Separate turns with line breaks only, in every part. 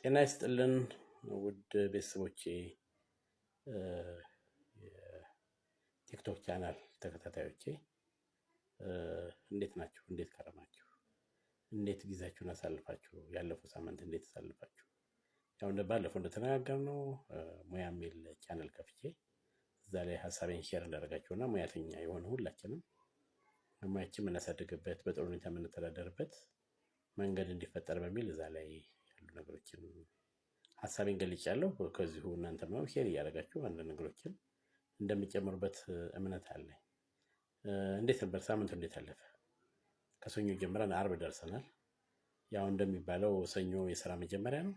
ጤና ይስጥልን ውድ ቤተሰቦቼ የቲክቶክ ቻናል ተከታታዮቼ እንዴት ናችሁ? እንዴት ከረማችሁ? እንዴት ጊዜያችሁን አሳልፋችሁ? ያለፈው ሳምንት እንዴት አሳልፋችሁ? ያው ባለፈው እንደተነጋገርነው ሙያ የሚል ቻናል ከፍቼ እዛ ላይ ሀሳቤን ሼር እንዳደረጋችሁና ሙያተኛ የሆነ ሁላችንም ሙያችን የምናሳድግበት በጥሩ ሁኔታ የምንተዳደርበት መንገድ እንዲፈጠር በሚል እዛ ላይ ያሉ ነገሮችን ሀሳቤን ገልጫለሁ። ከዚሁ እናንተም ነው ሼር እያደረጋችሁ አንድ ነገሮችን እንደሚጨምሩበት እምነት አለኝ። እንዴት ነበር ሳምንቱ? እንዴት አለፈ? ከሰኞ ጀምረን አርብ ደርሰናል። ያው እንደሚባለው ሰኞ የሥራ መጀመሪያ ነው።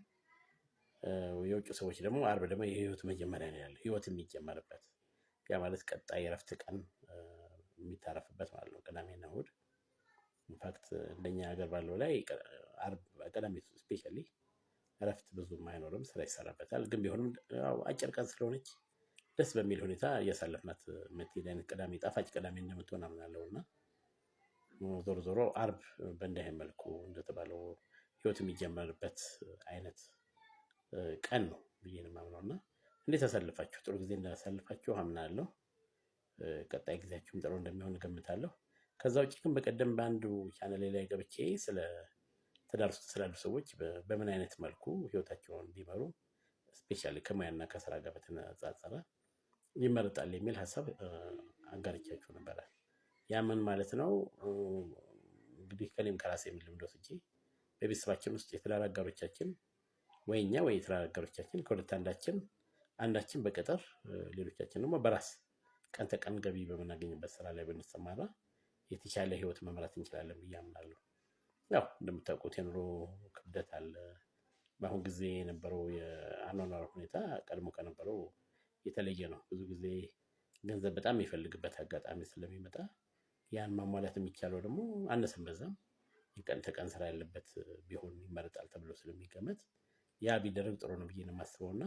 የውጭ ሰዎች ደግሞ አርብ ደግሞ የህይወት መጀመሪያ ነው ያለው፣ ህይወት የሚጀመርበት። ያ ማለት ቀጣይ የእረፍት ቀን የሚታረፍበት ማለት ነው፣ ቅዳሜና እሑድ። ኢንፋክት እንደኛ ሀገር ባለው ላይ አርብ ቅዳሜ ስፔሻሊ እረፍት ብዙም አይኖርም፣ ስራ ይሰራበታል። ግን ቢሆንም ያው አጭር ቀን ስለሆነች ደስ በሚል ሁኔታ እያሳለፍናት የምትሄድ አይነት ቅዳሜ ጣፋጭ ቅዳሜ እንደምትሆን አምናለሁና ዞሮ ዞሮ አርብ በእንዲህ መልኩ እንደተባለው ህይወት የሚጀመርበት አይነት ቀን ነው ብዬ ነው የማምነውና እንዴት አሳልፋችሁ? ጥሩ ጊዜ እንዳሳልፋችሁ አምናለሁ። ቀጣይ ጊዜያችሁም ጥሩ እንደሚሆን እገምታለሁ። ከዛ ውጭ ግን በቀደም በአንዱ ቻናል ላይ ገብቼ ስለ ትዳር ውስጥ ስላሉ ሰዎች በምን አይነት መልኩ ህይወታቸውን ቢመሩ ስፔሻሊ ከሙያና ከስራ ጋር በተነጻጸረ ይመረጣል የሚል ሀሳብ አጋርቻችሁ ነበር። ያ ምን ማለት ነው? እንግዲህ ከኔም ከራሴ ልምድ ወስጄ በቤተሰባችን ውስጥ የትዳር አጋሮቻችን ወይ እኛ ወይ የትዳር አጋሮቻችን ከሁለት አንዳችን በቅጥር ሌሎቻችን ደግሞ በራስ ቀን ተቀን ገቢ በምናገኝበት ስራ ላይ ብንሰማራ የተሻለ ህይወት መምራት እንችላለን ብዬ አምናለሁ። ያው እንደምታውቁት የኑሮ ክብደት አለ። በአሁን ጊዜ የነበረው የአኗኗር ሁኔታ ቀድሞ ከነበረው የተለየ ነው። ብዙ ጊዜ ገንዘብ በጣም የሚፈልግበት አጋጣሚ ስለሚመጣ ያን ማሟላት የሚቻለው ደግሞ አነሰም በዛም የቀን ተቀን ስራ ያለበት ቢሆን ይመረጣል ተብሎ ስለሚገመት ያ ቢደረግ ጥሩ ነው ብዬ ነው የማስበውና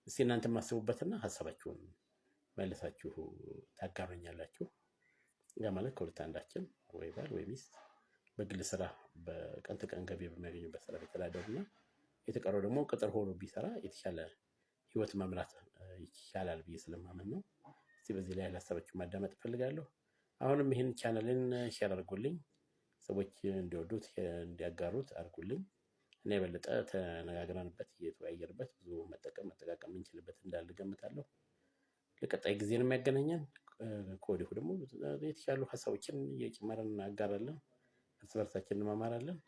እስቲ እናንተም አስቡበትና ሀሳባችሁን መልሳችሁ ታጋሩኛላችሁ። ያ ማለት ከሁለት አንዳችን ወይ ባል ወይ ሚስት በግል ስራ በቀን ተቀን ገቢ በሚያገኙበት ስራ ቢተዳደሩና የተቀረው ደግሞ ቅጥር ሆኖ ቢሰራ የተሻለ ህይወት መምራት ይቻላል ብዬ ስለማመን ነው። እስቲ በዚህ ላይ ሀሳባችሁን ማዳመጥ እፈልጋለሁ። አሁንም ይሄን ቻናልን ሼር አድርጉልኝ፣ ሰዎች እንዲወዱት እንዲያጋሩት አድርጉልኝ። እኔ የበለጠ ተነጋግረንበት እየተወያየንበት ብዙ መጠቀም እንችልበት እንዳለ ገምታለሁ። ለቀጣይ ጊዜ ነው የሚያገናኘን። ከወዲሁ ደግሞ የተሻሉ ሀሳቦችን እየጨመረን እናጋራለን፣ እርስ በርሳችን እንማማራለን።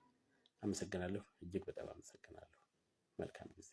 አመሰግናለሁ፣ እጅግ በጣም አመሰግናለሁ። መልካም ጊዜ